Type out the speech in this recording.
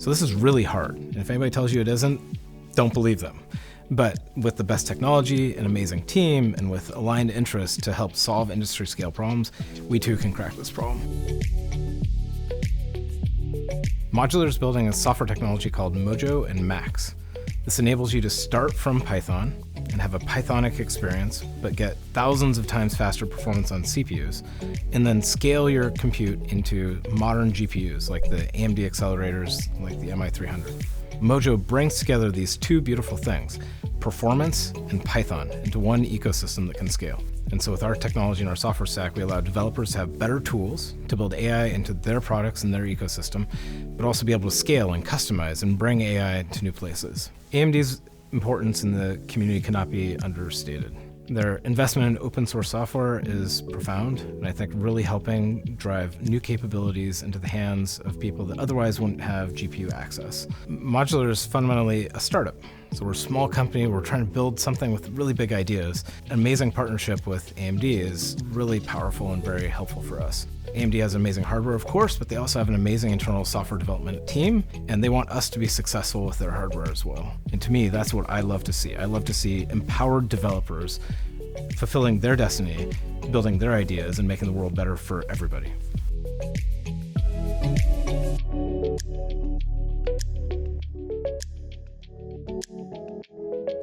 So this is really hard. And if anybody tells you it isn't, don't believe them. But with the best technology, an amazing team, and with aligned interests to help solve industry scale problems, we too can crack this problem. Modular is building a software technology called Mojo and Max. This enables you to start from Python and have a Pythonic experience, but get thousands of times faster performance on CPUs, and then scale your compute into modern GPUs like the AMD accelerators, like the MI300. Mojo brings together these two beautiful things, performance and Python, into one ecosystem that can scale. And so with our technology and our software stack, we allow developers to have better tools to build AI into their products and their ecosystem, but also be able to scale and customize and bring AI to new places. AMD's importance in the community cannot be understated. Their investment in open source software is profound, and I think really helping drive new capabilities into the hands of people that otherwise wouldn't have GPU access. Modular is fundamentally a startup. So we're a small company, we're trying to build something with really big ideas. An amazing partnership with AMD is really powerful and very helpful for us. AMD has amazing hardware, of course, but they also have an amazing internal software development team, and they want us to be successful with their hardware as well. And to me, that's what I love to see. I love to see empowered developers fulfilling their destiny, building their ideas, and making the world better for everybody.